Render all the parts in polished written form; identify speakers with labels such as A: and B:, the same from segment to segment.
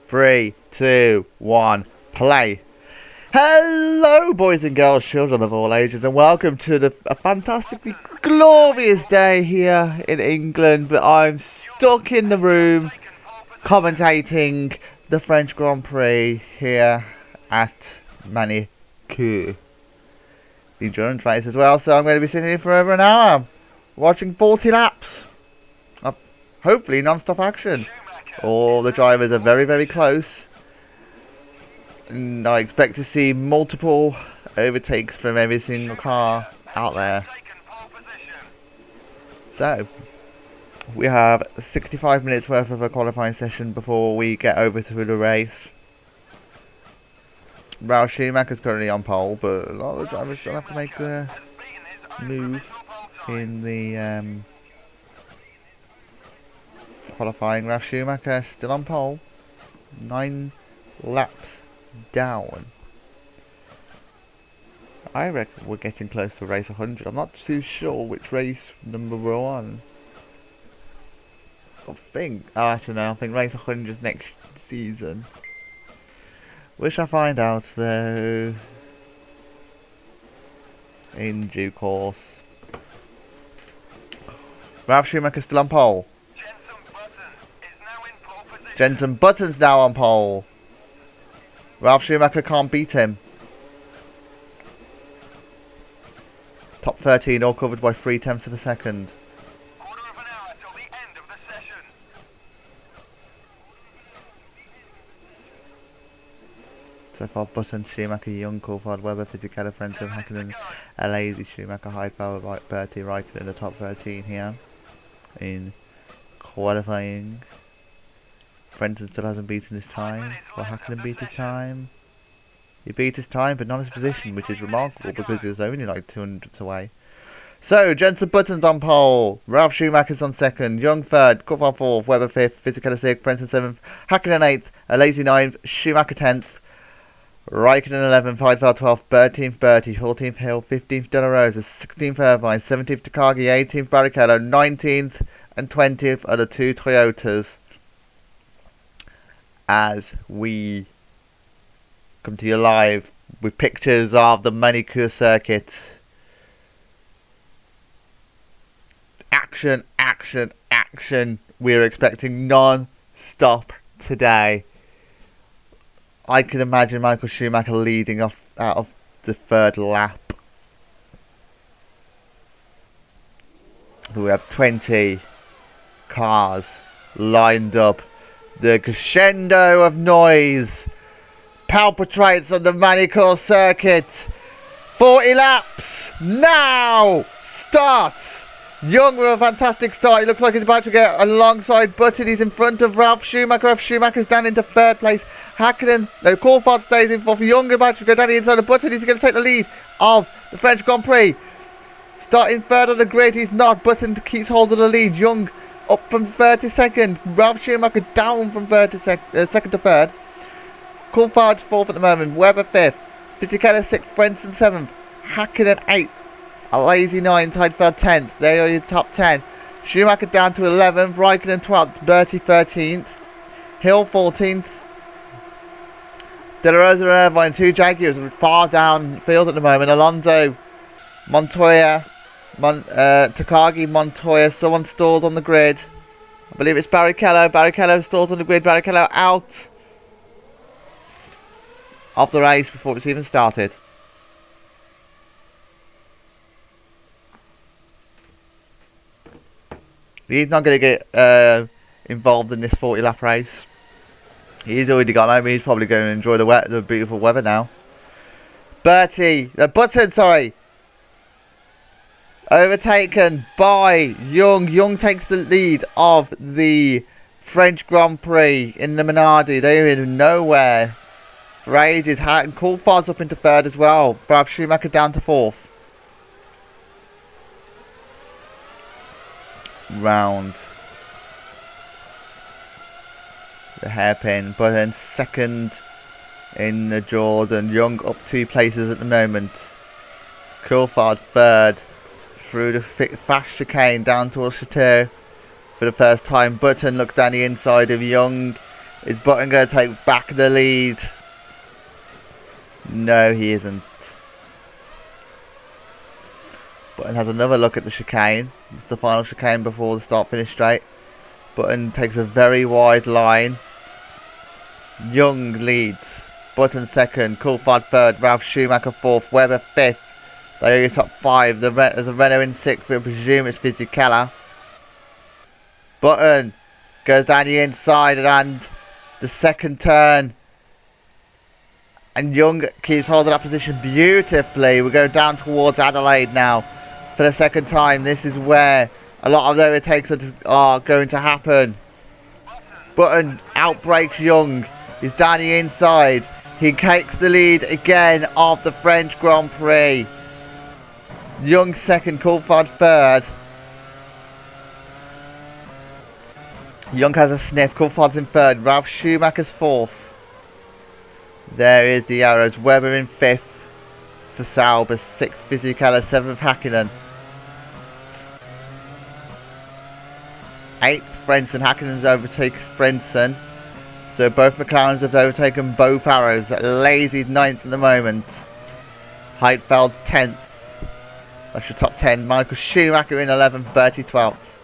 A: 3, 2, 1, play. Hello, boys and girls, children of all ages, and welcome to a fantastically glorious day here in England. But I'm stuck in the room commentating the French Grand Prix here at magny-cours, the endurance race as well. So I'm going to be sitting here for over an hour watching 40 laps of hopefully non-stop action. All the drivers are very, very close, and I expect to see multiple overtakes from every single car out there. So we have 65 minutes worth of a qualifying session before we get over to the race. Ralf Schumacher's currently on pole, but a lot of the drivers still have to make the move in the qualifying. Ralf Schumacher still on pole, 9 laps down. I reckon we're getting close to race 100. I'm not too sure which race number we're on. I think race 100 is next season. We shall find out though in due course. Ralf Schumacher still on pole. Jenson Button's now on pole. Ralf Schumacher can't beat him. Top 13 all covered by 0.3 of a second.
B: Quarter of an hour till the end of the session.
A: So far, Button, Schumacher, Young, Coulthard, Webber, Fisichella, Frentzen, Hakkinen, Alesi, Schumacher, Heidfeld, Bertie, Raikkonen in the top 13 here in qualifying. Frentzen still hasn't beaten his time. Will Hakkinen beat his time? He beat his time, but not his position, which is remarkable because he was only like 200 away. So, Jenson Button's on pole. Ralf Schumacher's on second. Young third. Coulthard fourth. Webber fifth. Fisichella sixth. Frentzen seventh. Hakkinen eighth. Alesi ninth. Schumacher 10th. Raikkonen 11th. Heidfeld 12th. 13th Bertie. 14th Hill. 15th De La Rosa. 16th Irvine. 17th Takagi. 18th Barrichello. 19th and 20th are the two Toyotas. As we come to you live with pictures of the magny-cours circuit. Action, action, action. We're expecting non-stop today. I can imagine Michael Schumacher leading off out of the third lap. We have 20 cars lined up. The crescendo of noise palpitates on the magny-cours circuit. 40 laps now starts. Young with a fantastic start. He looks like he's about to get alongside Button. He's in front of Ralf Schumacher. Ralf Schumacher's down into third place. Coulthard stays in fourth. Young about to go down the inside of Button. He's going to take the lead of the French Grand Prix. Starting third on the grid, he's not. Button keeps hold of the lead. Young up from 32nd. Ralf Schumacher down from second to third. Coulthard fourth at the moment. Webber fifth. Fisichella sixth. Frentzen seventh. Hakkinen eighth. Alesi 9th, Heidfeld 10th. They are your top 10. Schumacher down to 11th. Raikkonen 12th. Bertie 13th. Hill 14th. De La Rosa and Irvine, 2 Jaguars far down field at the moment. Alonso, Montoya, Takagi, Montoya, someone stalled on the grid. I believe it's Barrichello. Barrichello stalled on the grid. Barrichello out of the race before it's even started. He's not going to get involved in this 40 lap race. He's already got home. He's probably going to enjoy the beautiful weather now. Button, sorry. Overtaken by Young. Young takes the lead of the French Grand Prix in the Minardi. They're in nowhere for ages. Coulthard's up into third as well. Ralf Schumacher down to fourth. Round the hairpin. Button second in the Jordan. Young up 2 places at the moment. Coulthard third through the fast chicane down towards Chateau for the first time. Button looks down the inside of Young. Is Button going to take back the lead? No, he isn't. Button has another look at the chicane. It's the final chicane before the start-finish straight. Button takes a very wide line. Young leads. Button second. Coulthard third. Ralph Schumacher fourth. Webber fifth. They are top five. There's a Renault in sixth. I presume it's Fisichella. Button goes down the inside and the second turn. And Young keeps holding that position beautifully. We go down towards Adelaide now for the second time. This is where a lot of the overtakes are going to happen. Button outbreaks Young. He's down the inside. He takes the lead again of the French Grand Prix. Young second, Coulthard third. Young has a sniff. Coulthard's in third. Ralph Schumacher's fourth. There is the arrows. Webber in fifth for Sauber. Sixth, Fisichella. Seventh, Hakkinen. Eighth, Frentzen. Hakkinen's overtakes Frentzen. So both McLarens have overtaken both arrows. Lazy's ninth at the moment. Heidfeld 10th. That's your top 10. Michael Schumacher in 11th. Bertie 12th.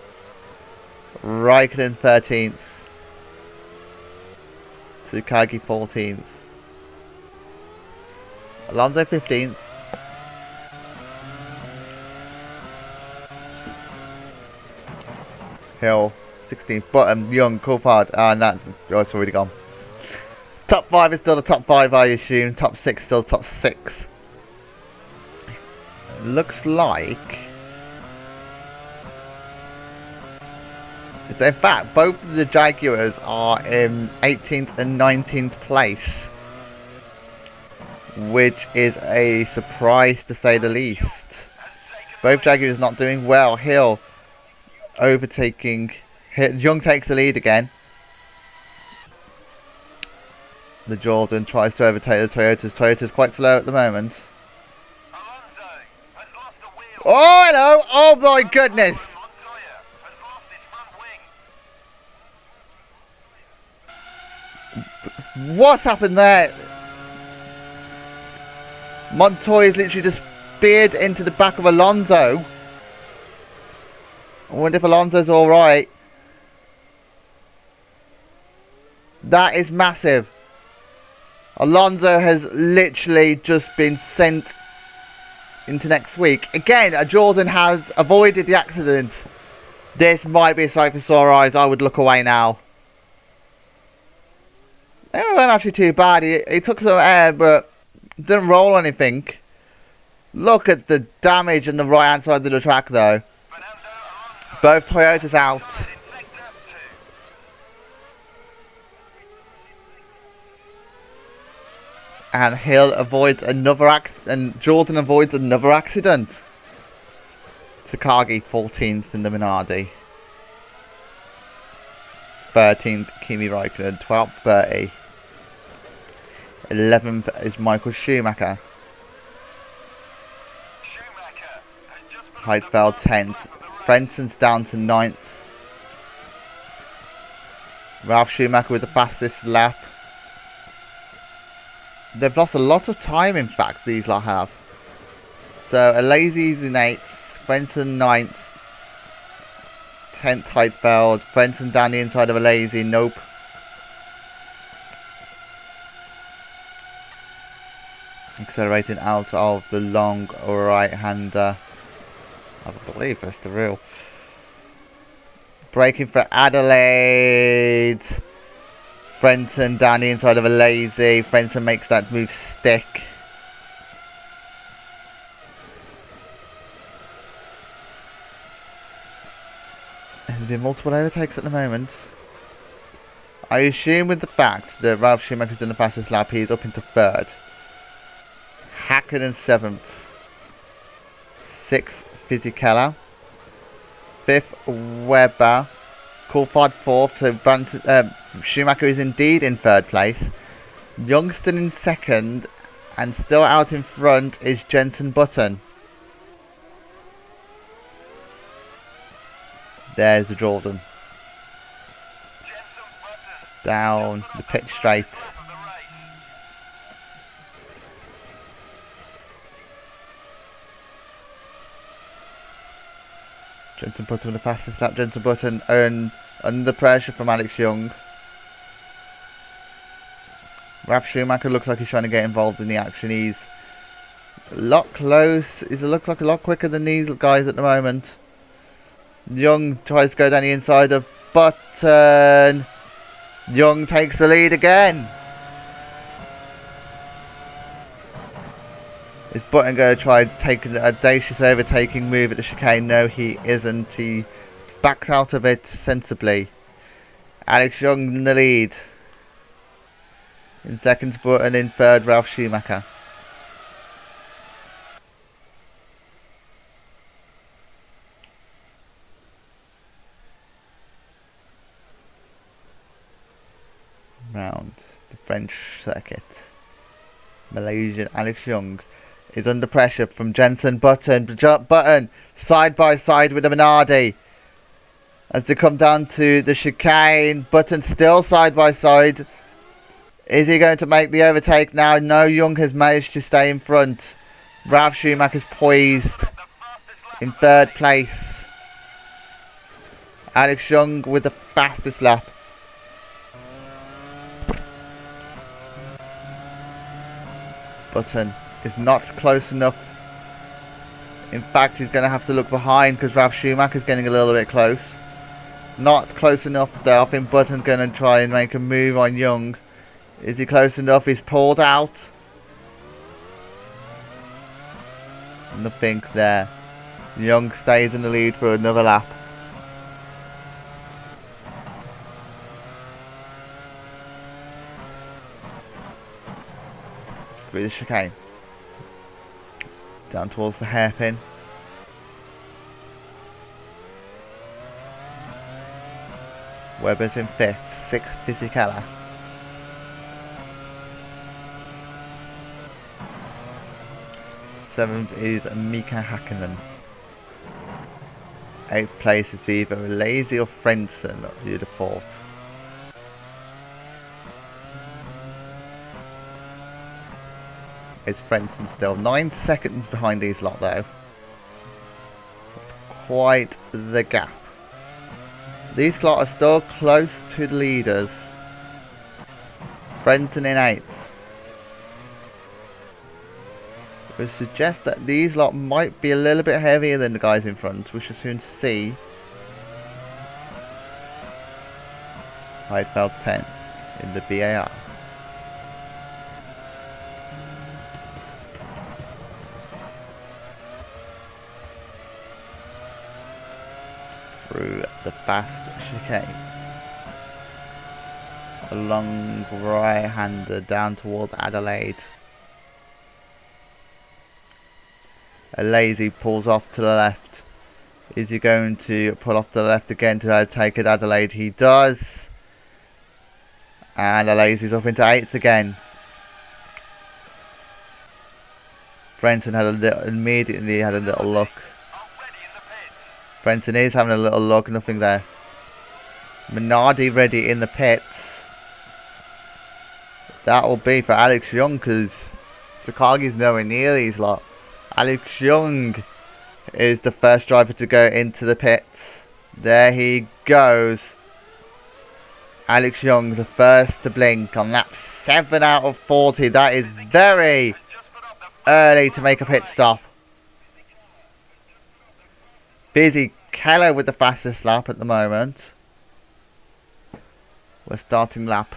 A: Raikkonen 13th. Tsukagi 14th. Alonso 15th. Hill 16th. Button, Young, Coulthard. It's already gone. Top 5 is still the top 5, I assume. Top 6 still top 6. Looks like... in fact, both of the Jaguars are in 18th and 19th place. Which is a surprise to say the least. Both Jaguars not doing well. Hill overtaking. Young takes the lead again. The Jordan tries to overtake the Toyotas. Toyota's quite slow at the moment. Oh, hello! Oh my goodness! What's happened there? Montoya's literally just speared into the back of Alonso. I wonder if Alonso's alright. That is massive. Alonso has literally just been sent into next week. Again, Jordan has avoided the accident. This might be a sight for sore eyes. I would look away now. They weren't actually too bad. He took some air, but didn't roll anything. Look at the damage on the right hand side of the track though. Both Toyotas out. And Hill avoids another accident. And Jordan avoids another accident. Takagi 14th in the Minardi. 13th Kimi Raikkonen. 12th Bertie. 11th is Michael Schumacher. Heidfeld 10th. Frentzen's down to 9th. Ralph Schumacher with the fastest lap. They've lost a lot of time, in fact, these lot have. So, Alazy's in 8th. Frentzen 9th. 10th Heidfeld. Frentzen down the inside of Alazy. Nope. Accelerating out of the long right-hander. I believe that's the real. Braking for Adelaide. Frentzen down the inside of Alazy. Frentzen makes that move stick. There's been multiple overtakes at the moment. I assume with the fact that Ralph Schumacher's done the fastest lap, he's up into 3rd. Hakkinen 7th. 6th Fisichella. 5th Webber. Coulthard 4th. So Schumacher is indeed in 3rd place. Youngston in 2nd. And still out in front is Jenson Button. There's the Jordan. down the pitch straight. Jensen Button with the fastest lap. Jensen Button under pressure from Alex Young. Ralf Schumacher looks like he's trying to get involved in the action. He's a lot close. He looks like a lot quicker than these guys at the moment. Young tries to go down the inside of Button. Young takes the lead again. Is Button going to try taking an audacious overtaking move at the chicane? No, he isn't. He backs out of it sensibly. Alex Young in the lead. In second, Button. In third, Ralf Schumacher. Round the French circuit. Malaysian Alex Young is under pressure from Jensen Button. Button side by side with the Minardi. As they come down to the chicane, Button still side by side. Is he going to make the overtake now? No, Young has managed to stay in front. Ralf Schumacher's poised in third place. Alex Young with the fastest lap. Button is not close enough. In fact, he's going to have to look behind because Ralf Schumacher is getting a little bit close. Not close enough though. I think Button's going to try and make a move on Young. Is he close enough? He's pulled out. Nothing there. Young stays in the lead for another lap. Through the chicane. Down towards the hairpin. Webber's in 5th, 6th Fisichella. 7th is Mika Hakkinen. 8th place is either Lazy or Frentzen, you'd have thought. It's Frentzen still. 9 seconds behind these lot though. It's quite the gap. These lot are still close to the leaders. Frentzen in 8th. Would suggest that these lot might be a little bit heavier than the guys in front. We shall soon see. Heidfeld 10th in the BAR. Through the fast chicane. A long right-hander down towards Adelaide. A Lazy pulls off to the left. Is he going to pull off to the left again to take it Adelaide? He does. And a Lazy's up into 8th again. Frentzen immediately had a little look. Frentzen is having a little look, nothing there. Minardi ready in the pits. That will be for Alex Young because Takagi's nowhere near these lot. Alex Young is the first driver to go into the pits. There he goes. Alex Young, the first to blink on lap 7 out of 40. That is very early to make a pit stop. Fisichella with the fastest lap at the moment. We're starting lap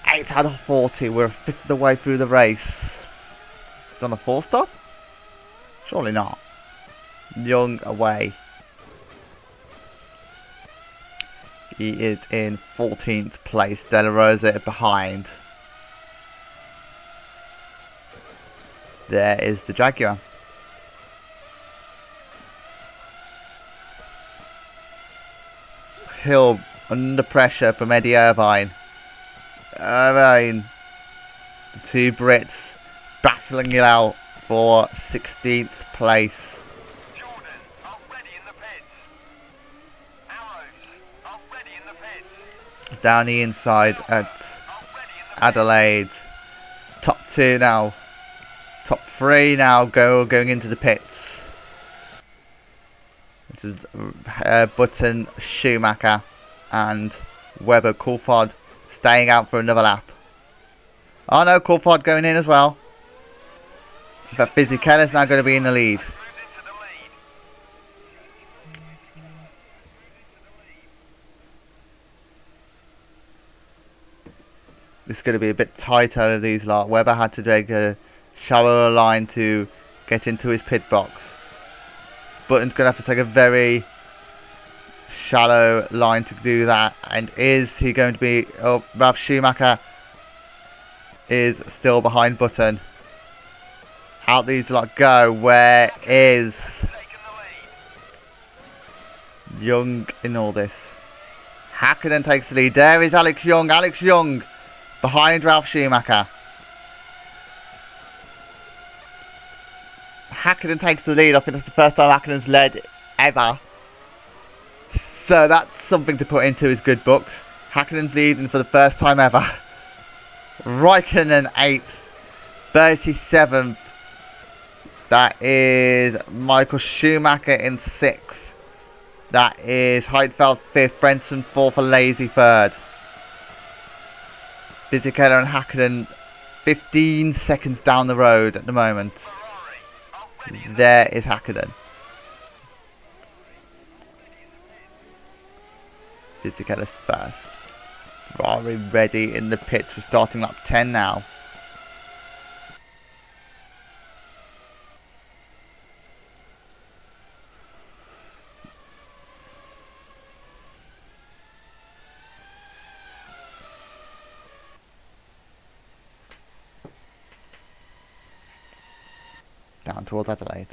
A: 8 out of 40. We're a fifth of the way through the race. It's on a 4 stop? Surely not. Young away. He is in 14th place. De La Rosa behind. There is the Jaguar. Hill under pressure from Eddie Irvine. Irvine, the two Brits battling it out for 16th place.
B: Jordan, already in the pits. Arrows, already in the pits.
A: Down the inside at Adelaide. Top 2 now. Top 3 now going into the pits. This is Button, Schumacher and Webber. Coulthard staying out for another lap. Oh no, Coulthard going in as well. But Fizzy Keller's now going to be in the lead. This is going to be a bit tight out of these lot. Webber had to take a shallower line to get into his pit box. Button's going to have to take a very shallow line to do that. And is he going to be... Oh, Ralf Schumacher is still behind Button. Out these lot go. Where is Young in all this? Hakkinen takes the lead. There is Alex Young. Alex Young behind Ralf Schumacher. Hakkinen takes the lead. I think that's the first time Hakkinen's led ever. So that's something to put into his good books. Hakkinen's leading for the first time ever. Raikkonen 8th. 37th. That is Michael Schumacher in 6th. That is Heidfeld 5th. Frentzen 4th. A lazy 3rd. Fisichella and Hakkinen 15 seconds down the road at the moment. There is Hakkinen. Fisichella's first. Ferrari ready in the pits. We're starting lap 10 now. Down towards Adelaide.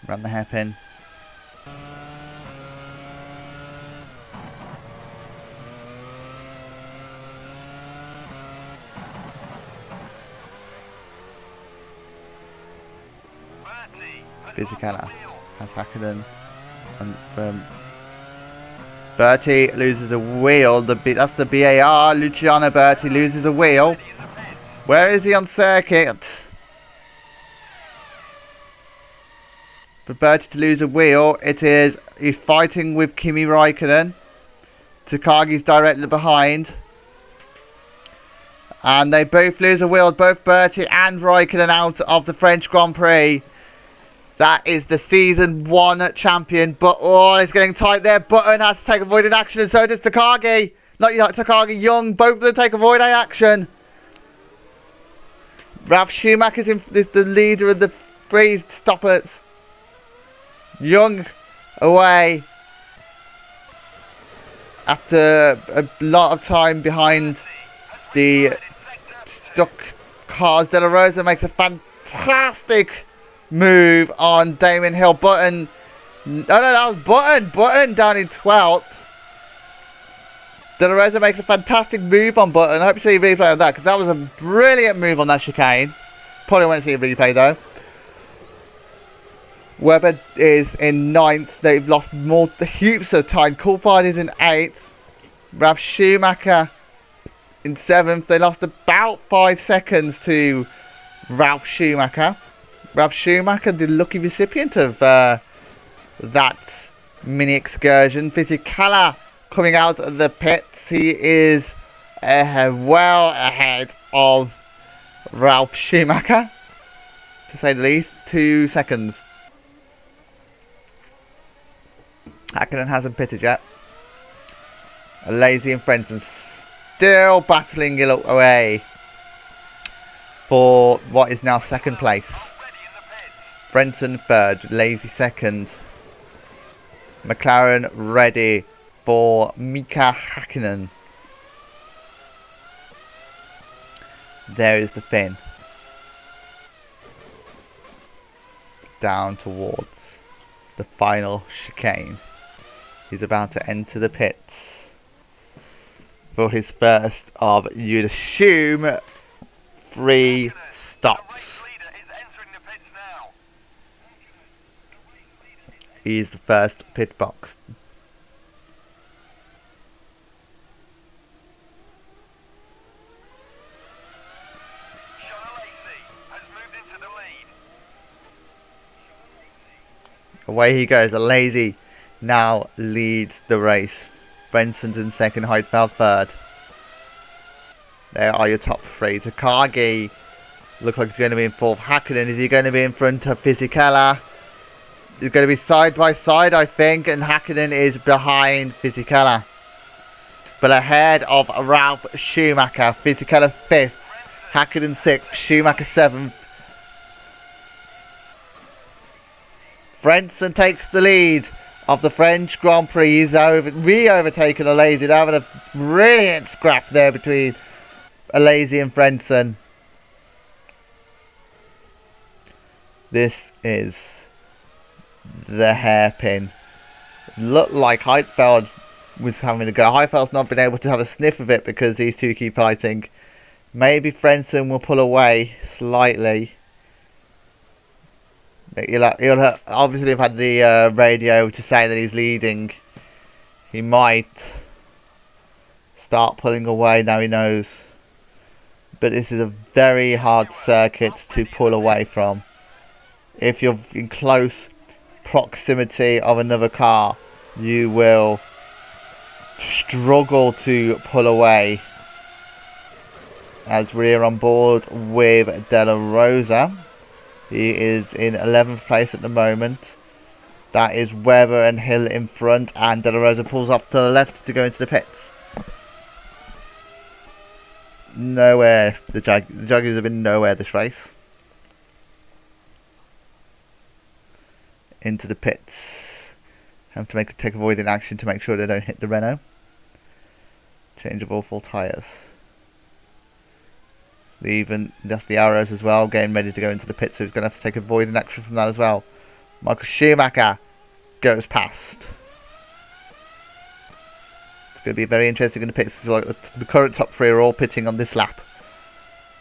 A: Run the hairpin. Fisichella has Hakkinen and from Bertie loses a wheel. That's the BAR. Luciano Bertie loses a wheel. Where is he on circuit? For Bertie to lose a wheel, he's fighting with Kimi Raikkonen. Takagi's directly behind. And they both lose a wheel. Both Bertie and Raikkonen out of the French Grand Prix. That is the Season 1 champion. But, oh, it's getting tight there. Button has to take avoiding action, and so does Takagi. Not Takagi, Young. Both of them take avoiding action. Ralf Schumacher is the leader of the three stoppers. Young away. After a lot of time behind the stuck cars. De La Rosa makes a fantastic move on Damon Hill. Button. Oh no, that was Button. Button down in 12th. De La Rosa makes a fantastic move on Button. I hope you see a replay of that, because that was a brilliant move on that chicane. Probably won't see a replay though. Webber is in 9th. They've lost more heaps of time. Coulthard is in 8th. Ralf Schumacher in 7th. They lost about 5 seconds to Ralf Schumacher. Ralf Schumacher, the lucky recipient of that mini excursion. Fisichella coming out of the pits. He is well ahead of Ralf Schumacher, to say the least. 2 seconds. Hakkinen hasn't pitted yet. Lazy and Frentzen still battling away for what is now 2nd place. Frentzen 3rd, Lazy 2nd. McLaren ready for Mika Hakkinen. There is the fin. Down towards the final chicane. He's about to enter the pits for his first of, you'd assume, 3 stops.
B: Leader is entering the pits now.
A: He's the first pit box.
B: Has moved into the lead.
A: Away he goes. Lazy now leads the race. Brenson's in second, Heidfeld third. There are your top 3. Takagi looks like he's going to be in fourth. Hakkinen, is he going to be in front of Fisichella? He's going to be side by side, I think, and Hakkinen is behind Fisichella. But ahead of Ralf Schumacher. Fisichella 5th, Hakkinen 6th, Schumacher 7th. Frentzen takes the lead of the French Grand Prix. He's re-overtaken Alazi. They're having a brilliant scrap there between Alazi and Frentzen. This is the hairpin. It looked like Heidfeld was having a go. Heidfeld's not been able to have a sniff of it because these two keep fighting. Maybe Frentzen will pull away slightly. He'll obviously have had the radio to say that he's leading. He might start pulling away now he knows. But this is a very hard circuit to pull away from. If you're in close proximity of another car, you will struggle to pull away. As we're on board with De La Rosa. He is in 11th place at the moment. That is Webber and Hill in front, and De La Rosa pulls off to the left to go into the pits. Nowhere. The Jaguars have been nowhere this race. Into the pits. Have to take avoiding action to make sure they don't hit the Renault. Change of all full tyres. That's the arrows as well, getting ready to go into the pit, so he's going to have to take avoiding action from that as well. Michael Schumacher goes past. It's going to be very interesting in the pits. Like the current top 3 are all pitting on this lap.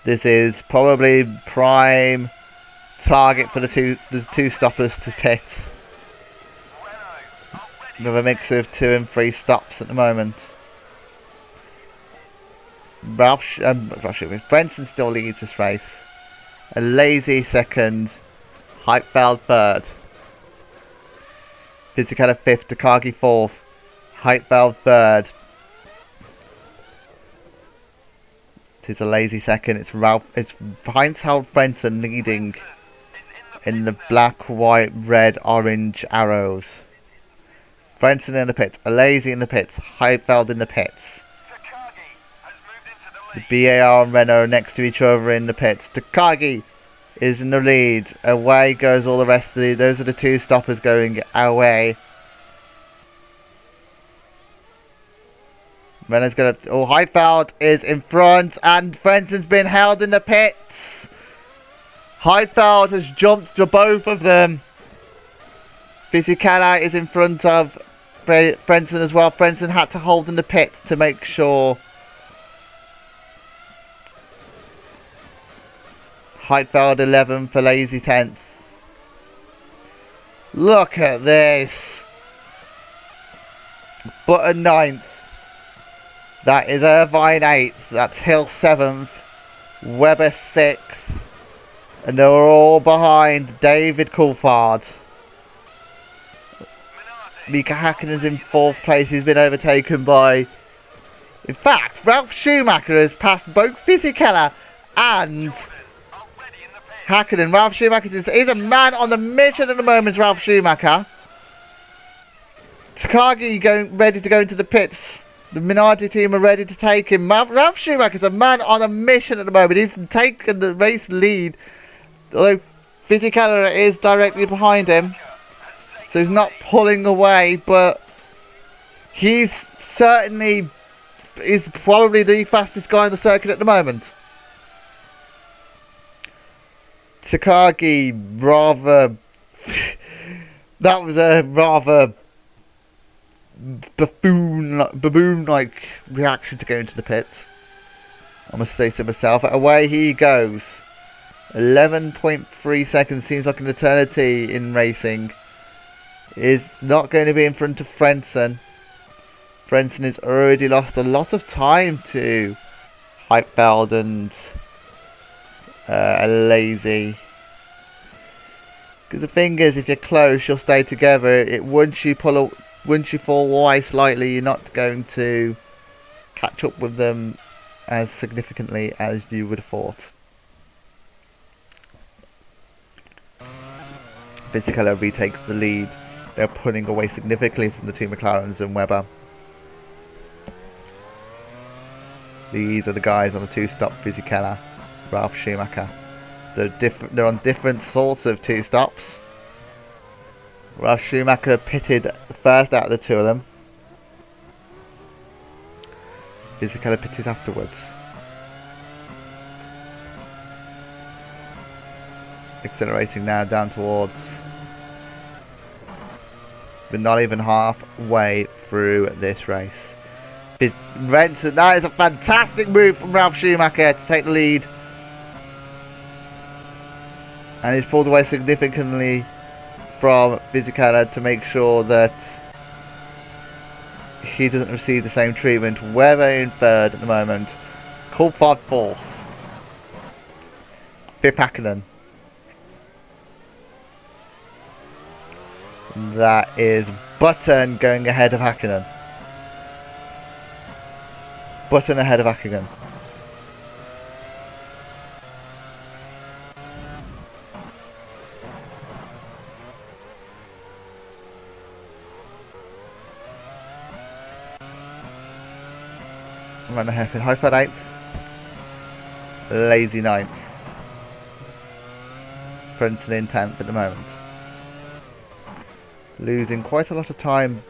A: This is probably prime target for the two stoppers to pit. With a mix of 2 and 3 stops at the moment. Frentzen still leads this race. A lazy second. Heidfeld third. Fisichella 5th. Takagi 4th. Heidfeld third. It is a lazy second. It's Heidfeld Frentzen leading in the black, white, red, orange arrows. Frentzen in the pits. A lazy in the pits. Heidfeld in the pits. The BAR and Renault next to each other in the pits. Takagi is in the lead. Away goes all the rest of those are the 2 stoppers going away. Renault's gonna. Oh, Heidfeld is in front, and Frentzen's been held in the pits. Heidfeld has jumped to both of them. Fisichella is in front of Frentzen as well. Frentzen had to hold in the pit to make sure. Heidfeld 11th, for Lazy 10th. Look at this. Button 9th. That is Irvine 8th. That's Hill 7th. Webber 6th. And they're all behind David Coulthard. Mika Hakkinen's in 4th place. He's been overtaken by... In fact, Ralf Schumacher has passed both Fisichella and... Hakkinen. Ralf Schumacher is a man on the mission at the moment. Ralf Schumacher. Takagi ready to go into the pits. The Minardi team are ready to take him. Ralf Schumacher is a man on a mission at the moment. He's taken the race lead, although Fisichella is directly behind him, so he's not pulling away. But he's certainly probably the fastest guy on the circuit at the moment. Takagi, rather... that was a rather baboon-like reaction to go into the pits. I must say to myself, away he goes. 11.3 seconds seems like an eternity in racing. Is not going to be in front of Frentzen. Frentzen has already lost a lot of time to Heidfeld and Lazy. Because the thing is, if you're close, you'll stay together. Once you fall away slightly, you're not going to catch up with them as significantly as you would have thought. Fisichella retakes the lead. They're pulling away significantly from the two McLarens and Webber. These are the guys on the two-stop Fisichella, Ralf Schumacher. They're on different sorts of two stops. Ralf Schumacher pitted the first out of the two of them. Fisichella pitted afterwards. Accelerating now down towards. We're not even halfway through this race. Renson, that is a fantastic move from Ralf Schumacher to take the lead. And he's pulled away significantly from Fisichella to make sure that he doesn't receive the same treatment. Weber in third at the moment. Coulthard fourth. Fifth Hakkinen. That is Button going ahead of Hakkinen. Button ahead of Hakkinen. Run a hairpin. Heidfeld 8th. Lazy 9th. Frentzen in 10th at the moment. Losing quite a lot of time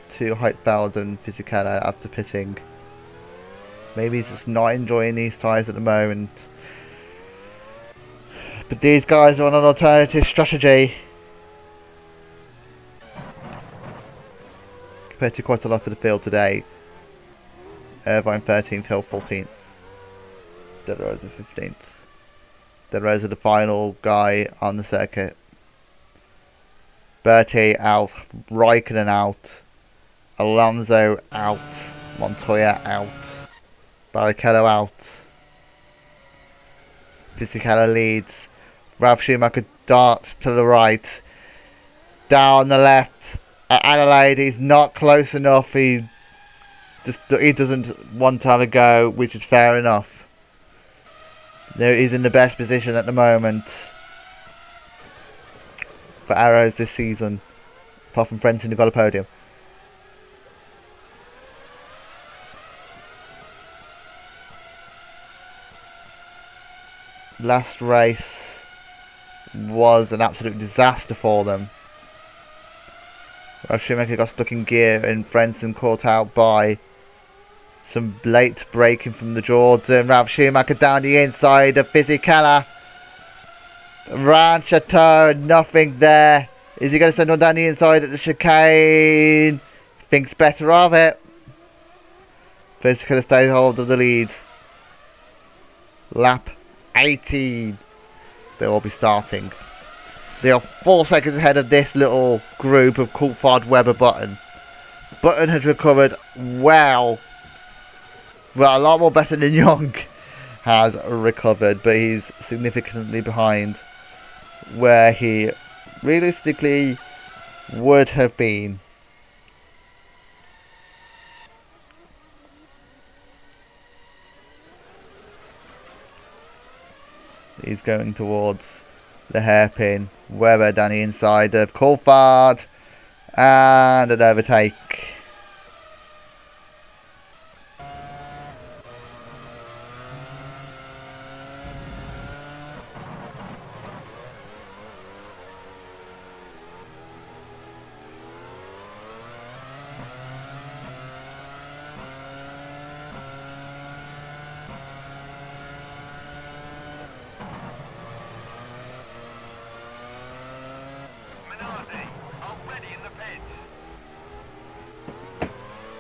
A: to Heidfeld and Fisichella after pitting. Maybe he's just not enjoying these tyres at the moment. But these guys are on an alternative strategy. Compared to quite a lot of the field today. Irvine 13th, Hill 14th. De Rosa 15th. De Rosa the final guy on the circuit. Bertie out. Raikkonen out. Alonso out. Montoya out. Barrichello out. Fisichella leads. Ralf Schumacher darts to the right. Down the left. At Adelaide, he's not close enough. He doesn't want to have a go, which is fair enough. No, he's in the best position at the moment for arrows this season, apart from Frentzen who got a podium. Last race was an absolute disaster for them. Ralf Schumacher got stuck in gear and Frentzen caught out by some late braking from the Jordan. Ralf Schumacher down the inside of Fisichella. Ranchateau, nothing there. Is he going to send one down the inside at the chicane? Thinks better of it. Fisichella stays hold of the lead. Lap 18. They'll all be starting. They are 4 seconds ahead of this little group of Coulthard, Webber, Button. Button has recovered well. Well, a lot more better than Young has recovered, but he's significantly behind where he realistically would have been. He's going towards the hairpin. Webber down the inside of Coulthard. And an overtake.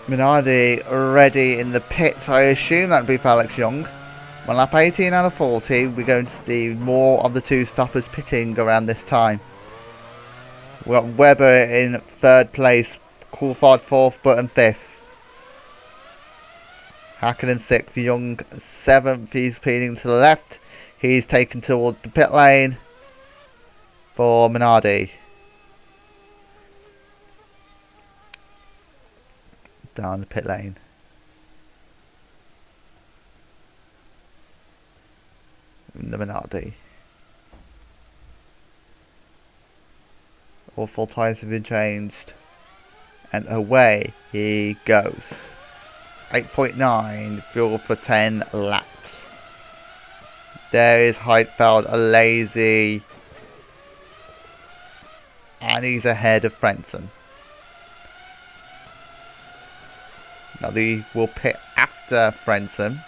A: Minardi already in the pits. I assume that'd be for Alex Young. On lap 18 out of 40, we're going to see more of the two stoppers pitting around this time. We've got Webber in third place, Coulthard fourth, Button fifth. Hakkinen sixth, Young seventh. He's speeding to the left. He's taken toward the pit lane for Minardi. Down the pit lane. The Minardi. All full tyres have been changed. And away he goes. 8.9 fuel for 10 laps. There is Heidfeld, a lazy. And he's ahead of Frentzen. Now they will pit after Frentzen.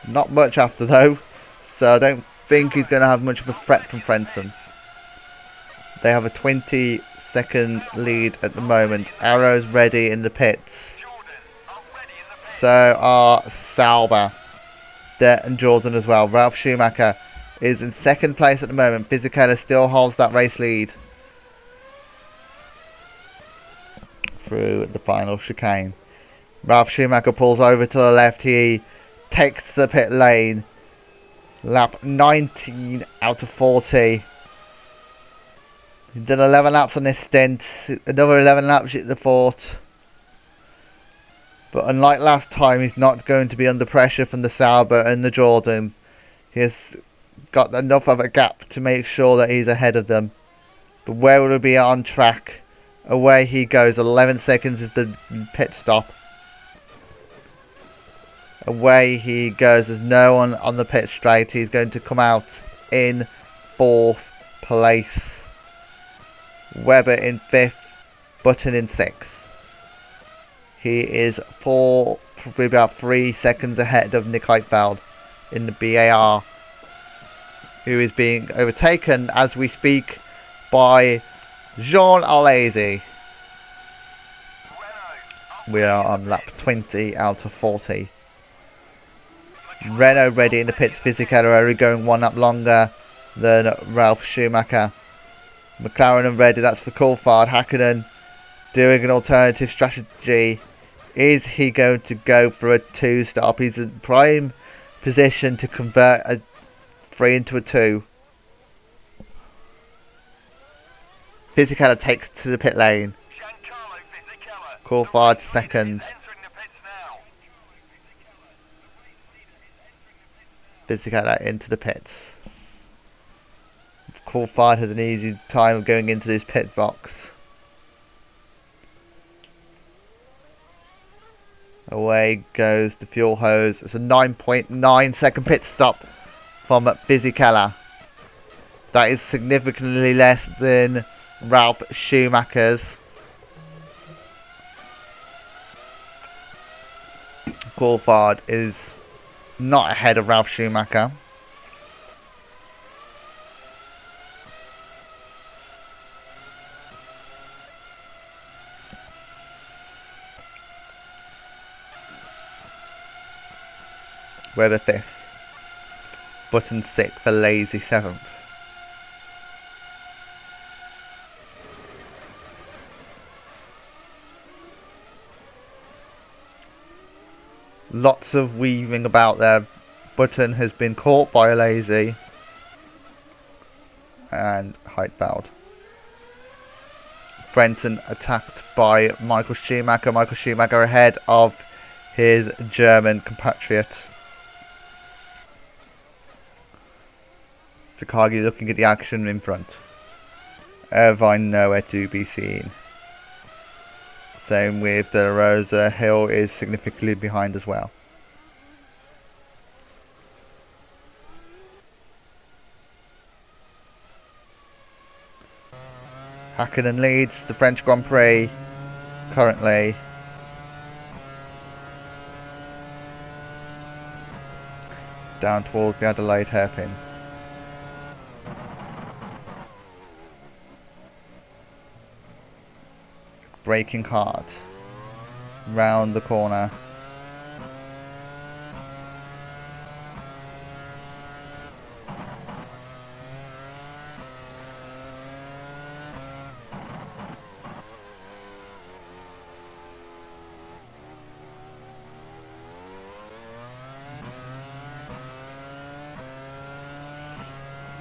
A: Not much after though. So I don't think he's going to have much of a threat from Frentzen. They have a 20-second lead at the moment. Arrow's ready in the pits. So are Sauber. And Jordan as well. Ralf Schumacher is in second place at the moment. Fisichella still holds that race lead through the final chicane. Ralf Schumacher pulls over to the left. He takes the pit lane. Lap 19 out of 40. He's done 11 laps on this stint. Another 11 laps at the fort. But unlike last time, he's not going to be under pressure from the Sauber and the Jordan. He has got enough of a gap to make sure that he's ahead of them. But where will he be on track? Away he goes. 11 seconds is the pit stop. Away he goes. There's no one on the pit straight. He's going to come out in fourth place. Webber in fifth, Button in sixth. He is probably about 3 seconds ahead of Nick Heidfeld in the BAR, who is being overtaken as we speak by Jean Alesi. We are on lap 20 out of 40. Renault ready in the pits. Fisichella only going 1 lap longer than Ralf Schumacher. McLaren and ready, that's for Coulthard. Hakkinen doing an alternative strategy. Is he going to go for a 2-stop? He's in prime position to convert a 3 into a 2. Fisichella takes to the pit lane. Coulthard second. Fisichella into the pits. Coulthard has an easy time of going into this pit box. Away goes the fuel hose. It's a 9.9 second pit stop from Fisichella. That is significantly less than Ralf Schumacher's. Coulthard is not ahead of Ralf Schumacher. Webber 5th. Button 6th for Lazy 7th. Lots of weaving about there. Button has been caught by a Lazy. And Heidfeld. Frentzen attacked by Michael Schumacher. Michael Schumacher ahead of his German compatriot. Takagi looking at the action in front. Irvine nowhere to be seen. Same with De La Rosa. Hill is significantly behind as well. Hakkinen leads the French Grand Prix currently. Down towards the Adelaide hairpin. Braking hard. Round the corner.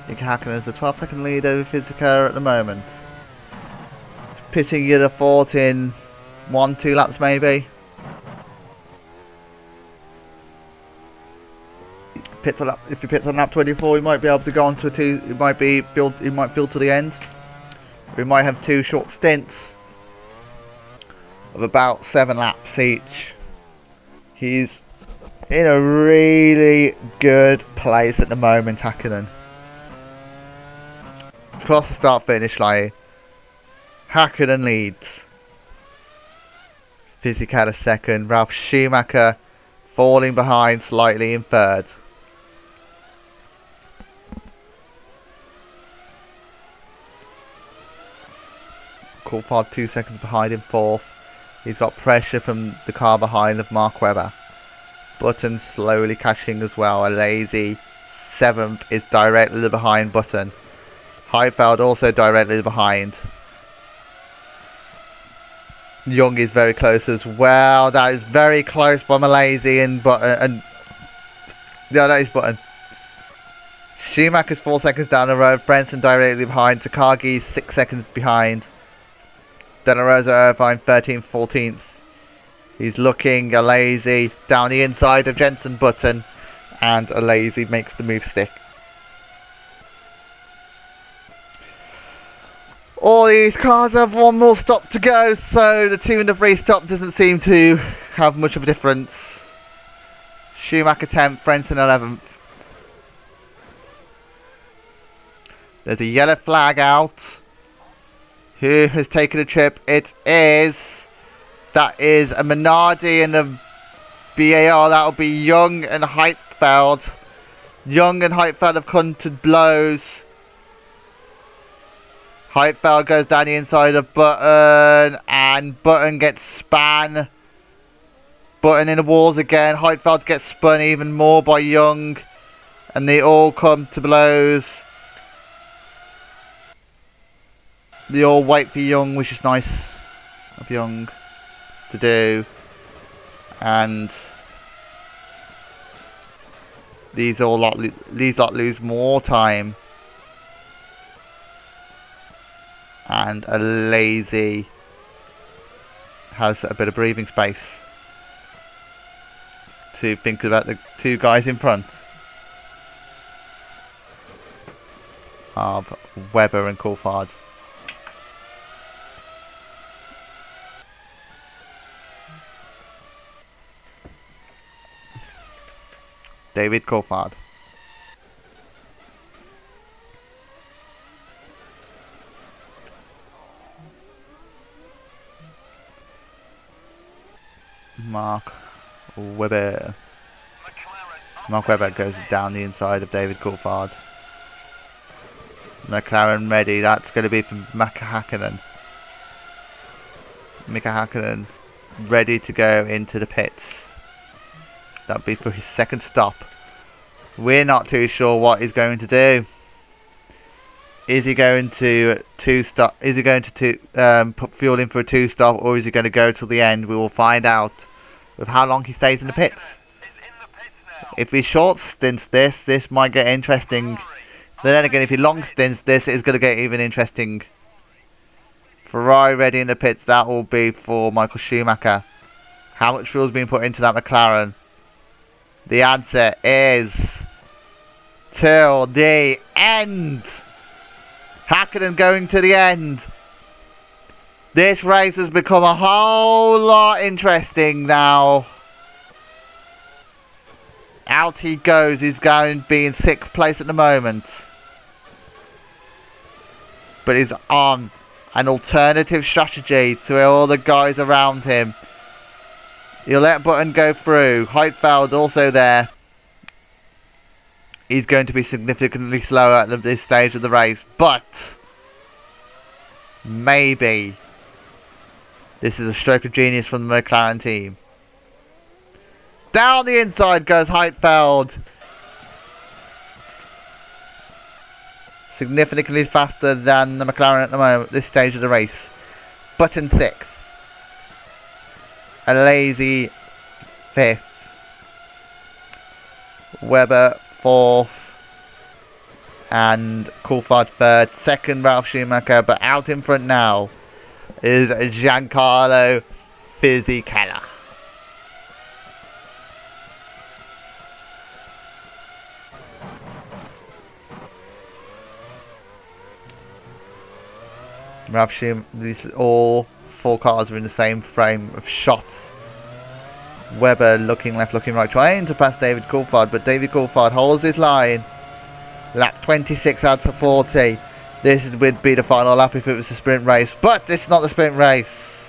A: Mika Hakkinen is a 12-second lead over Fisica at the moment. Pitting you the fort in 1-2 laps maybe. If he pits on lap 24, he might be able to go on to a 2. He might field to the end. We might have 2 short stints of about 7 laps each. He's in a really good place at the moment, Hakkinen. Across the start-finish line, Hakkinen leads. Fisichella second. Ralf Schumacher falling behind slightly in third. Coulthard 2 seconds behind in fourth. He's got pressure from the car behind of Mark Webber. Button slowly catching as well. A lazy 7th is directly behind Button. Heidfeld also directly behind. Young is very close as well. That is very close by Malaysia and Button. Yeah, that is Button. Schumacher's 4 seconds down the road. Frentzen directly behind. Takagi 6 seconds behind. De La Rosa Irvine 13th, 14th. He's looking a lazy down the inside of Jensen Button, and a lazy makes the move stick. All these cars have one more stop to go, so the 2 and the 3 stop doesn't seem to have much of a difference. Schumacher 10th, Frentzen 11th. There's a yellow flag out. Who has taken a trip? That is a Minardi and a BAR. That'll be Young and Heidfeld. Young and Heidfeld have come to blows. Heidfeld goes down the inside of Button, and Button gets spun. Button in the walls again. Heidfeld gets spun even more by Young, and they all come to blows. They all wait for Young, which is nice of Young to do. And these lot lose more time. And a lazy has a bit of breathing space to think about the 2 guys in front of Webber and Coulthard. David Coulthard. Mark Webber. Mark Webber goes down the inside of David Coulthard. McLaren ready. That's going to be from Mika Hakkinen. Mika Hakkinen ready to go into the pits. That'll be for his 2nd stop. We're not too sure what he's going to do. Is he going to put fuel in for a 2 stop, or is he going to go till the end? We will find out with how long he stays in the pits. If he short stints this might get interesting. But then again, if he long stints this, it's going to get even interesting. Ferrari ready in the pits. That will be for Michael Schumacher. How much fuel is being put into that McLaren? The answer is till the end. Hakkinen going to the end. This race has become a whole lot interesting now. Out he goes. He's going to be in 6th place at the moment. But he's on an alternative strategy to all the guys around him. He'll let Button go through. Heidfeld also there. He's going to be significantly slower at this stage of the race. But maybe this is a stroke of genius from the McLaren team. Down the inside goes Heidfeld. Significantly faster than the McLaren at the moment, this stage of the race. Button 6th. A lazy 5th. Webber 4th. and Coulthard third. Second, Ralph Schumacher. But out in front now is Giancarlo Fisichella. Ralph Schumacher, these all four cars are in the same frame of shots. Webber looking left, looking right, trying to pass David Coulthard, but David Coulthard holds his line. Lap 26 out of 40. This would be the final lap if it was a sprint race, but it's not the sprint race.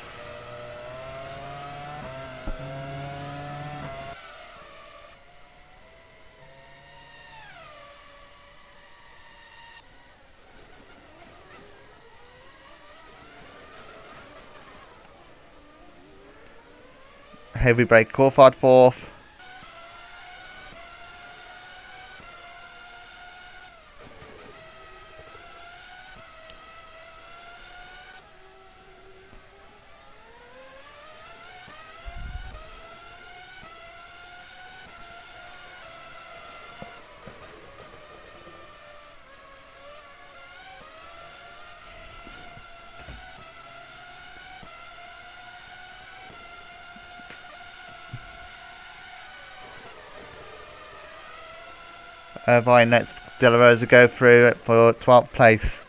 A: Heavy brake, Coulthard fourth. Irvine lets De La Rosa go through it for 12th place.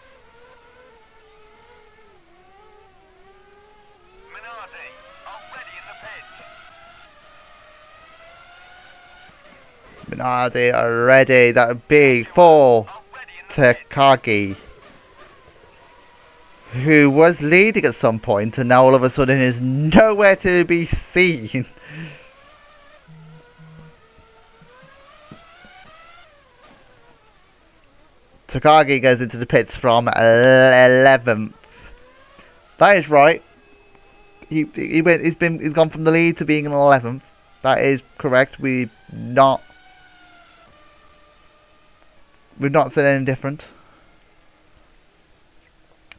B: Minardi, already in the pits.
A: Minardi are ready. That would be for Takagi, who was leading at some point and now all of a sudden is nowhere to be seen. Takagi goes into the pits from 11th. That is right. He's gone from the lead to being in 11th. That is correct. We've not said anything different.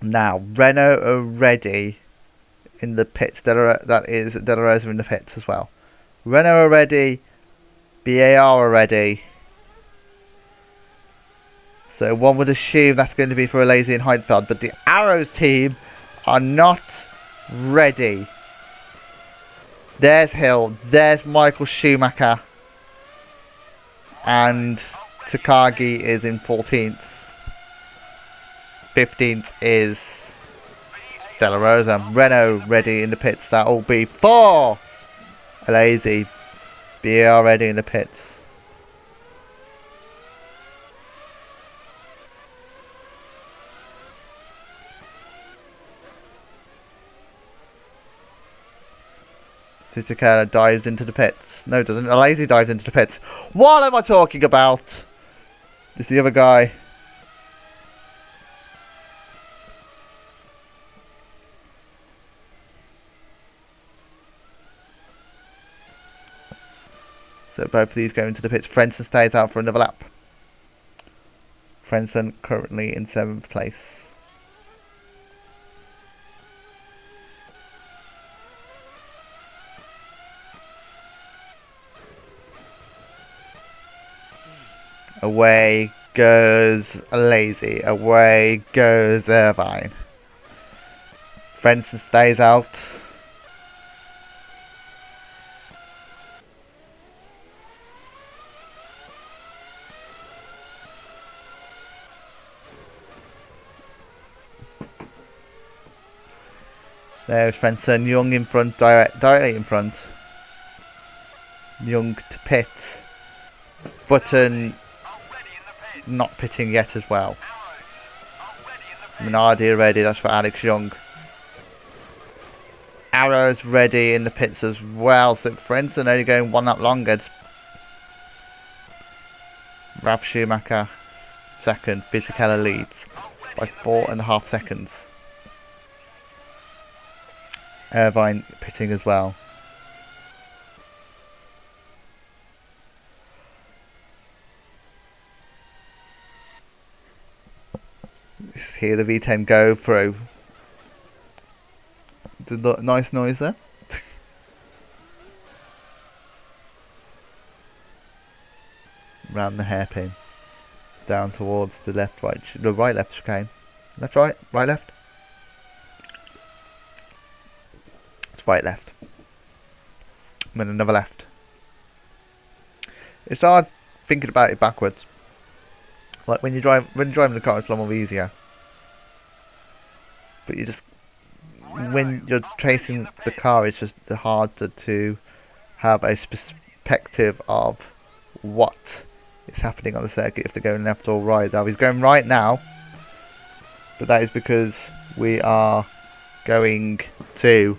A: Now Renault are ready in the pits. That is De La Rosa in the pits as well. Renault are ready. BAR are ready. So one would assume that's going to be for Alesi and Heidfeld, but the Arrows team are not ready. There's Hill, there's Michael Schumacher, and Takagi is in 14th. 15th is De La Rosa. Renault ready in the pits. That will be for Alesi. BR ready in the pits. Fisichella dives into the pits. No, doesn't. Alesi dives into the pits. What am I talking about? It's the other guy. So both of these go into the pits. Frentzen stays out for another lap. Frentzen currently in 7th place. Away goes Alesi. Away goes Irvine. Frentzen stays out. There's Frentzen. Young in front, directly in front. Young to pit. Button not pitting yet as well. Minardi ready, that's for Alex Young. Arrows ready in the pits as well, so Frentzen only going one lap longer. It's Ralf Schumacher second, Fisichella leads by 4.5 seconds. Irvine pitting as well. Hear the V10 go through. Nice noise there. Round the hairpin. down towards the left, right, the right, left chicane. Left, right, right, left. It's right, left. And then another left. It's hard thinking about it backwards. Like when you're driving the car, it's a lot more easier. But you just, when you're chasing the car, it's just harder to have a perspective of what is happening on the circuit if they're going left or right. Now he's going right now, but that is because we are going to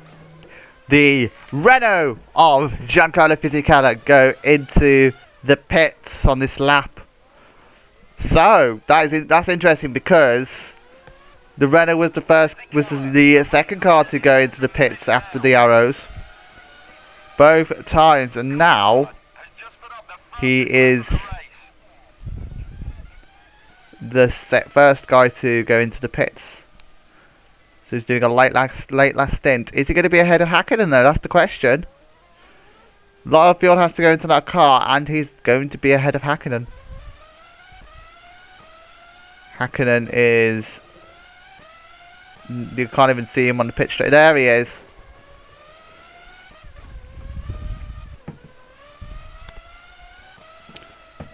A: the Renault of Giancarlo Fisichella go into the pits on this lap. So that's interesting because the Renault was the second car to go into the pits after the Arrows both times, and now he is the first guy to go into the pits. So he's doing a late last stint. Is he going to be ahead of Hakkinen though? That's the question. A lot of fuel has to go into that car, and he's going to be ahead of Hakkinen. Hakkinen is... You can't even see him on the pitch straight. There he is.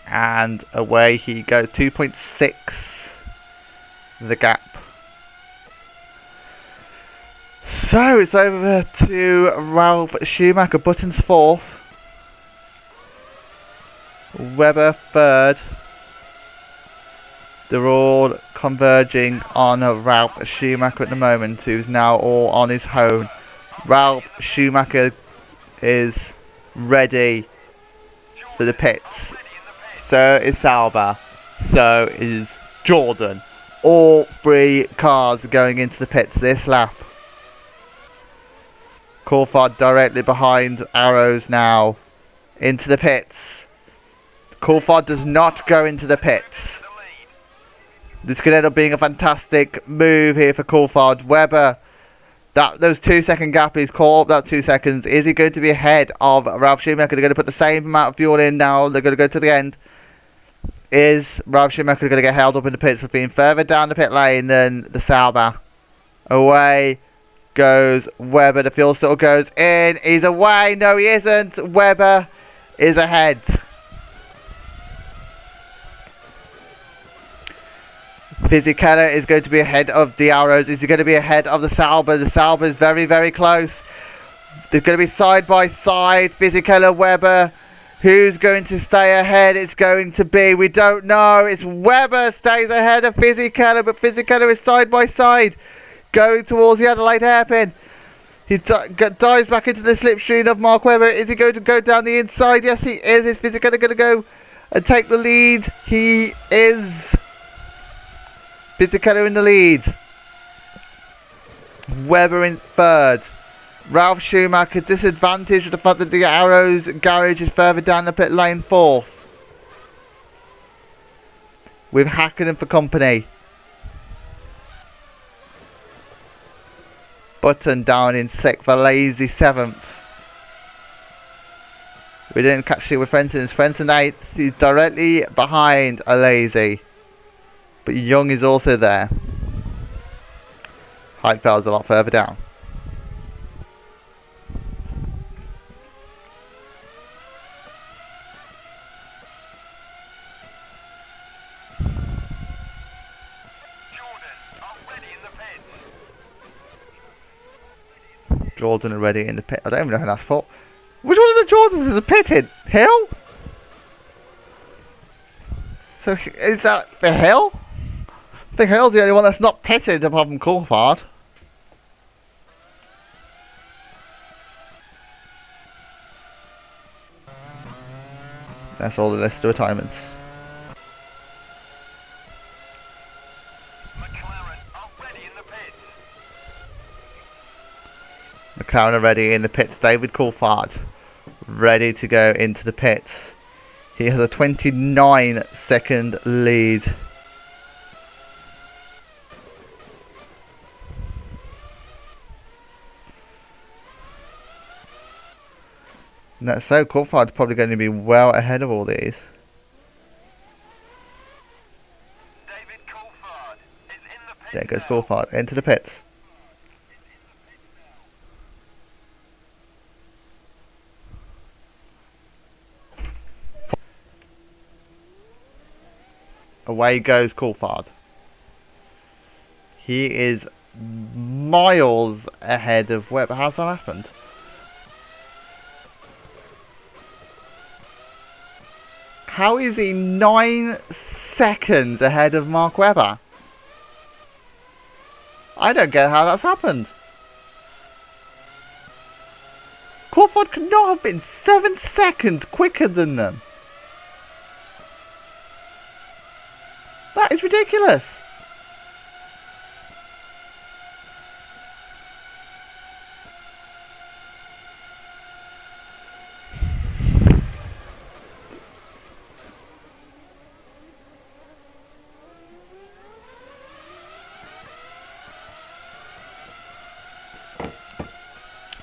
A: And away he goes. 2.6 the gap. So it's over to Ralf Schumacher. Button's fourth. Webber third. They're all converging on Ralf Schumacher at the moment, who's now all on his own. Ralf Schumacher is ready for the pits. So is Sauber. So is Jordan. All three cars are going into the pits this lap. Coulthard directly behind Arrows now. Into the pits. Coulthard does not go into the pits. This could end up being a fantastic move here for Coulthard. Webber, those 2 second gap, he's caught up that 2 seconds. Is he going to be ahead of Ralf Schumacher? They're going to put the same amount of fuel in now. They're going to go to the end. Is Ralf Schumacher going to get held up in the pits for being further down the pit lane than the Sauber? Away goes Webber. The fuel still goes in. He's away. No, he isn't. Webber is ahead. Fisichella is going to be ahead of the Arrows. Is he going to be ahead of the Sauber? The Sauber is very, very close. They're going to be side by side. Fisichella, Webber. Who's going to stay ahead? It's going to be, we don't know. It's Webber stays ahead of Fisichella, but Fisichella is side by side. Going towards the Adelaide hairpin. He dives back into the slipstream of Mark Webber. Is he going to go down the inside? Yes, he is. Is Fisichella going to go and take the lead? He is. Fisichella in the lead. Webber in third. Ralf Schumacher disadvantaged with the fact that the Arrows garage is further down the pit lane fourth. With Hakkinen for company. Button down in sixth. Lazy seventh. We didn't catch it with Frenton. Frenton eighth. He's directly behind Lazy. But Young is also there. Heidfeld's a lot further down. Jordan already in the pit. I don't even know who that's for. Which one of the Jordans is a pit in? Hill? So is that for Hill? I think Hill's the only one that's not pitted apart from Coulthard. That's all the list of retirements. McLaren already in the pits. David Coulthard ready to go into the pits. He has a 29-second lead. And that's so Coulthard's probably going to be well ahead of all these. There goes Coulthard into the pits. Away goes Coulthard. He is miles ahead of Webber. How's that happened? How is he 9 seconds ahead of Mark Webber? I don't get how that's happened. Coulthard could not have been 7 seconds quicker than them. That is ridiculous.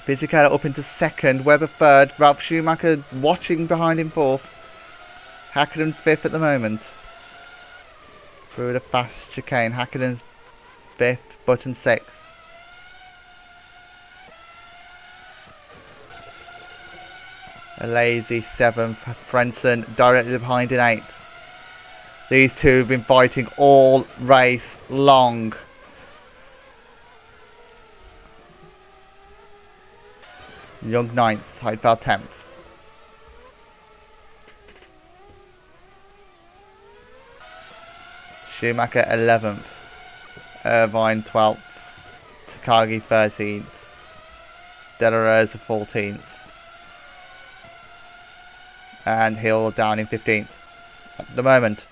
A: Fisichella up into second, Webber third, Ralph Schumacher watching behind him fourth, Hakkinen fifth at the moment. Through the fast chicane, Hakkinen's fifth, Button sixth. A lazy seventh, Frentzen directly behind in eighth. These two have been fighting all race long. Young 9th, Heidfeld 10th. Schumacher 11th. Irvine 12th. Takagi 13th. De La Rosa 14th. And Hill down in 15th at the moment.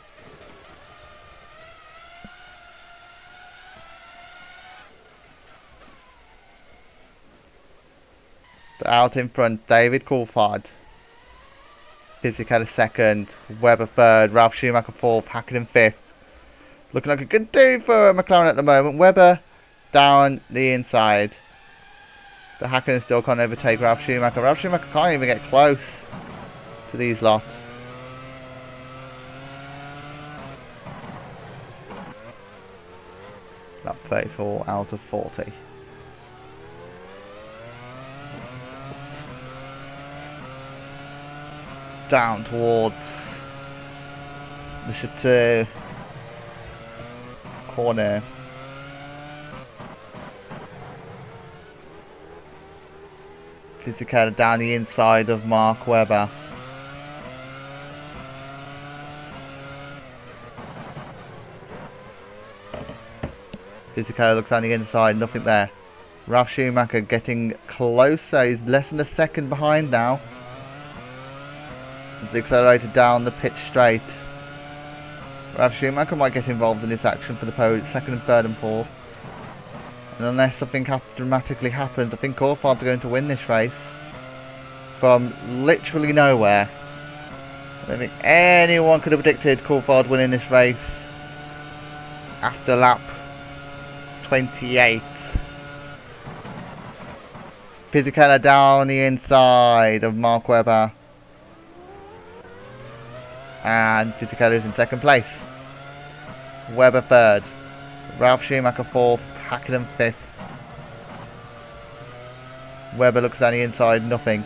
A: But out in front, David Coulthard. Fisichella second, Webber third, Ralph Schumacher fourth, Hakkinen fifth. Looking like a good day for McLaren at the moment. Webber down the inside. But Hakkinen still can't overtake Ralph Schumacher. Ralph Schumacher can't even get close to these lot. Lap 34 out of 40. Down towards the Chateau corner. Fisichella down the inside of Mark Webber. Fisichella looks down the inside, nothing there. Ralph Schumacher getting closer, he's less than a second behind now. He's accelerated down the pitch straight. Ralph Schumacher might get involved in this action for the podium, second and third and fourth. And unless something dramatically happens, I think Coulthard's going to win this race. From literally nowhere. I don't think anyone could have predicted Coulthard winning this race. After lap 28. Fisichella down the inside of Mark Webber. And Fisichella is in second place. Webber third. Ralph Schumacher fourth. Hakkinen fifth. Webber looks down the inside, nothing.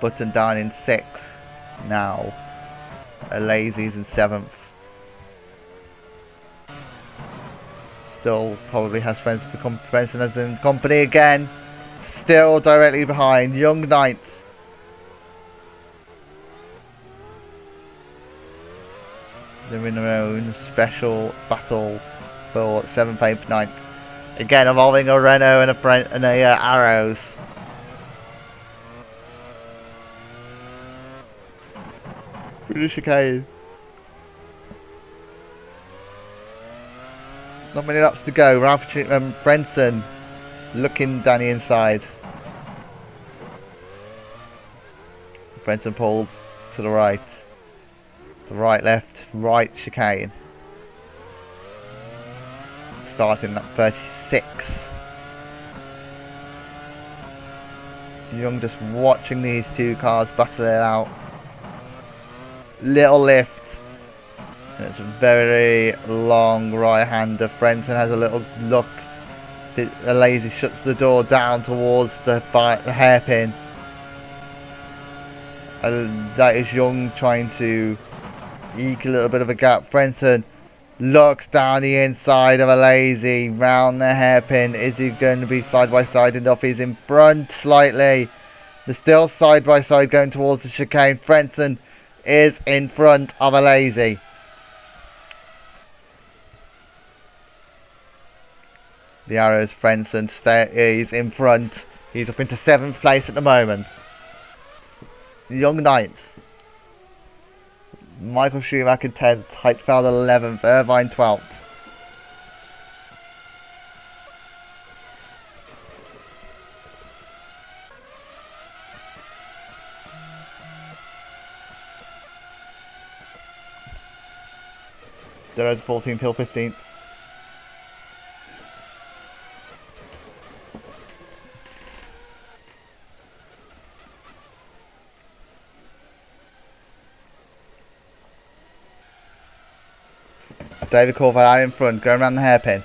A: Button down in sixth now. Lazy's in seventh. Still probably has friends for Frentzen as in company again. Still directly behind. Young 9th. They're in their own special battle for 7th, 8th, 9th. Again involving a Renault and a Arrows. Through the chicane. Not many laps to go. Ralph Frentzen looking down the inside. Frentzen pulled to the right. The right, left, right chicane. Starting at 36. Young just watching these two cars battle it out. little lift. It's a very long right-hander. Frentzen has a little look. Lazy shuts the door down towards the hairpin. That is Young trying to eke a little bit of a gap. Frentzen looks down the inside of a Lazy round the hairpin. Is he going to be side by side enough? He's in front slightly. They're still side by side going towards the chicane. Frentzen is in front of a Lazy. The arrows, Frentzen is in front. He's up into 7th place at the moment. Young 9th. Michael Schumacher 10th. Heitfeld 11th. Irvine 12th. There's 14th. Hill 15th. David Corval out in front, going around the hairpin.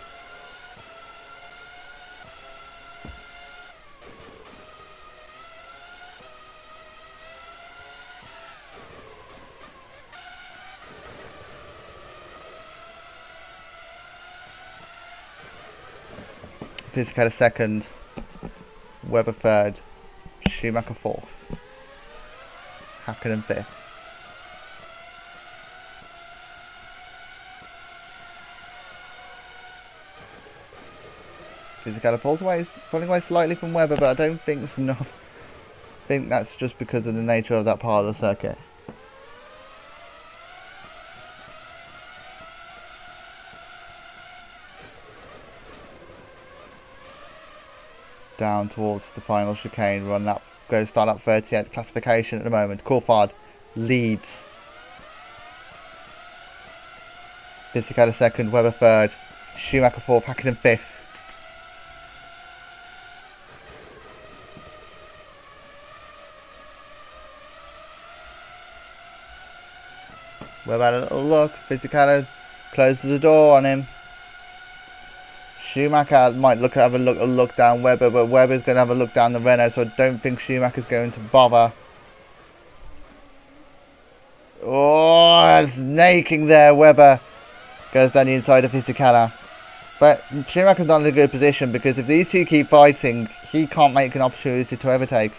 A: Physical second, Webber third, Schumacher fourth, Hakkinen fifth. Physical pulling away slightly from Webber, but I don't think it's enough. I think that's just because of the nature of that part of the circuit. Down towards the final chicane, start up 38th classification at the moment. Coulthard leads. Physical second, Webber third, Schumacher fourth, Hakkinen fifth. Webber had a little look. Physical closes the door on him. Schumacher might have a look down Webber, but Webber's going to have a look down the Renault, so I don't think Schumacher's going to bother. Oh, snaking there. Webber goes down the inside of Fisichella. But Schumacher's not in a good position because if these two keep fighting, he can't make an opportunity to overtake.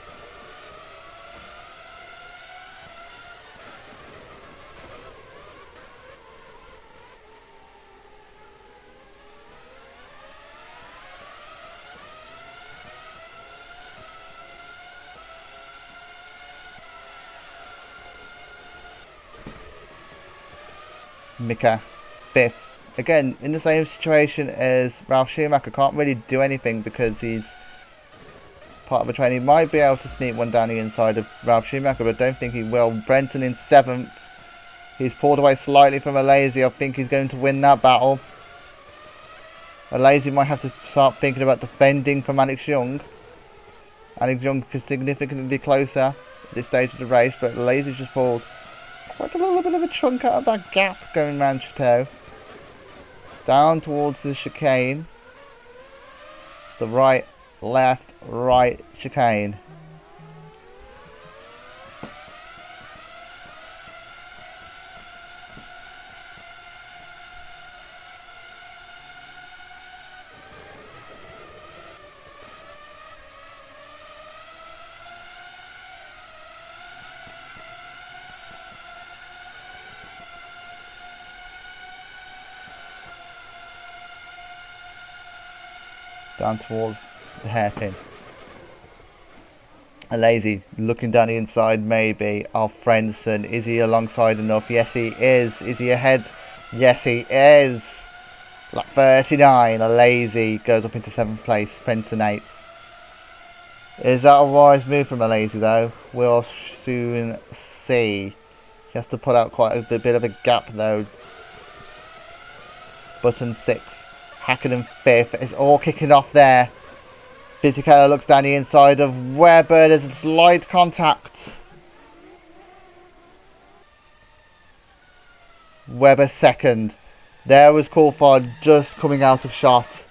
A: Mika, fifth. Again, in the same situation as Ralf Schumacher, can't really do anything because he's part of a train. He might be able to sneak one down the inside of Ralf Schumacher, but I don't think he will. Brenton in 7th. He's pulled away slightly from a Lazy. I think he's going to win that battle. A Lazy might have to start thinking about defending from Alex Young. Alex Young is significantly closer at this stage of the race, but Lazy's just pulled quite a little bit of a chunk out of that gap going round Chateau. Down towards the chicane. The right, left, right chicane. Down towards the hairpin. A Lazy looking down the inside maybe of Frentzen. Is he alongside enough? Yes he is. Is he ahead? Yes he is. Lap 39. A Lazy goes up into 7th place. Frentzen 8th. Is that a wise move from a Lazy though? We'll soon see. He has to put out quite a bit of a gap though. Button 6th. Hakkinen 5th. It's all kicking off there. Fisichella looks down the inside of Webber. There's a slight contact. Webber second. There was Coulthard just coming out of shot.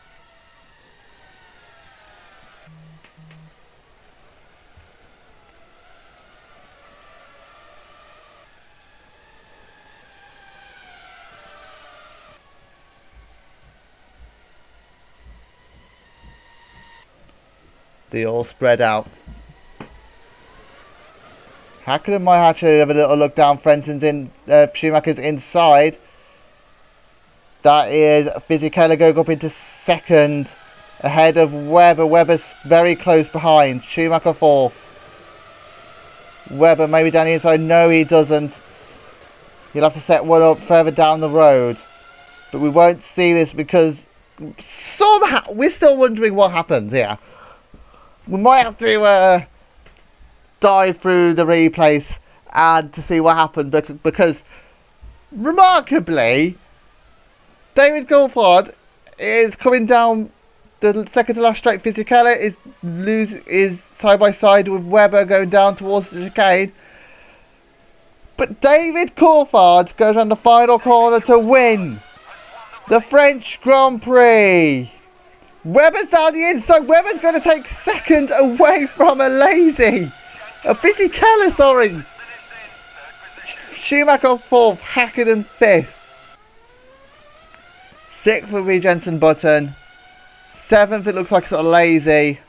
A: They all spread out. Hakkinen might actually have a little look down. Frenson's in, Schumacher's inside. That is Fisichella going up into second, ahead of Webber. Webber's very close behind. Schumacher fourth. Webber maybe down the inside. No, he doesn't. He'll have to set one up further down the road. But we won't see this because somehow we're still wondering what happens here. We might have to dive through the replays and to see what happened because remarkably David Coulthard is coming down the second to last straight. Fisichella is side by side with Webber going down towards the chicane. But David Coulthard goes on the final corner to win the French Grand Prix. Webber's down the inside. Webber's going to take second away from a lazy. Fisichella, sorry. Schumacher fourth. Hakkinen fifth. Sixth will be Jenson Button. Seventh, it looks like it's a lazy.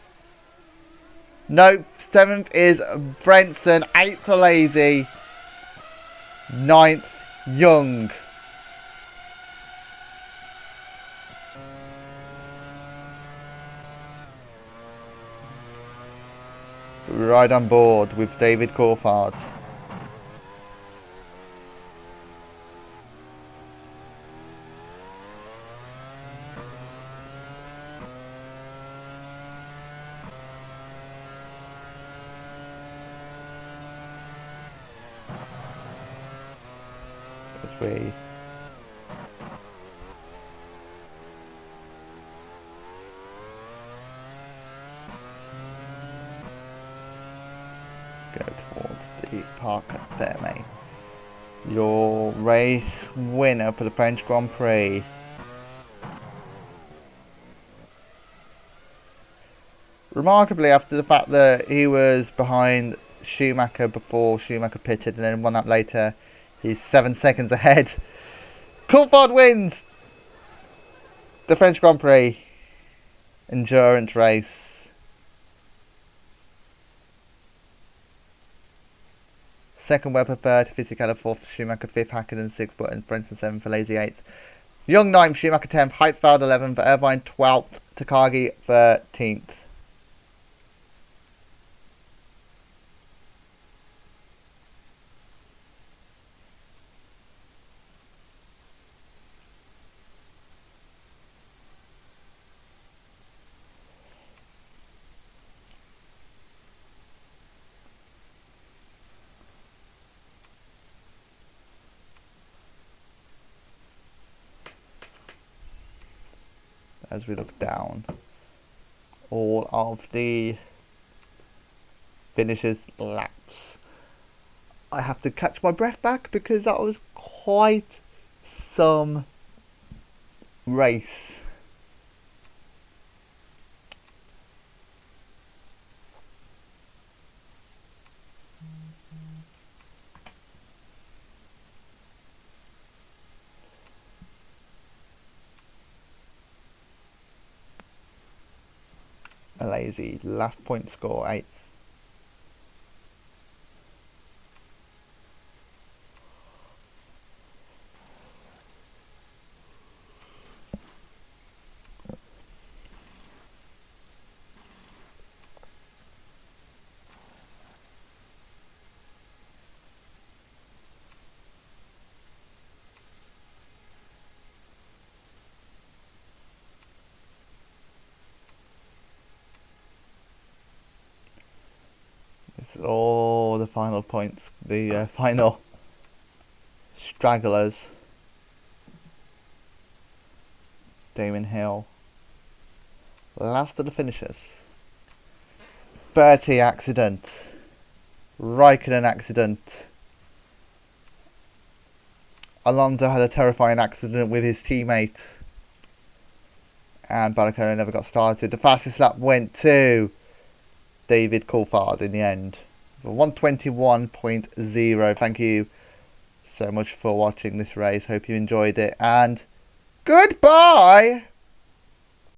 A: Nope. Seventh is Frenson. Eighth, a lazy. Ninth, Young. Right on board with David Coulthard. As we go towards the park there, mate. Your race winner for the French Grand Prix. Remarkably, after the fact that he was behind Schumacher before Schumacher pitted and then 1 lap later, he's 7 seconds ahead. Coulthard wins the French Grand Prix endurance race. Second, Webber third, Fisichella fourth, Schumacher fifth, Hakkinen sixth, Button, Frenson seventh, Lazy eighth. Young ninth, Schumacher 10th, Heidfeld 11th, Irvine 12th, Takagi 13th. As we look down all of the finishers laps, I have to catch my breath back because that was quite some race. A lazy last point score 8th. All the final points, the final stragglers. Damon Hill, last of the finishers. Bertie accident, Raikkonen accident, Alonso had a terrifying accident with his teammate. And Barrichello never got started. The fastest lap went to David Coulthard in the end. 121.0. Thank you so much for watching this race. Hope you enjoyed it. And goodbye!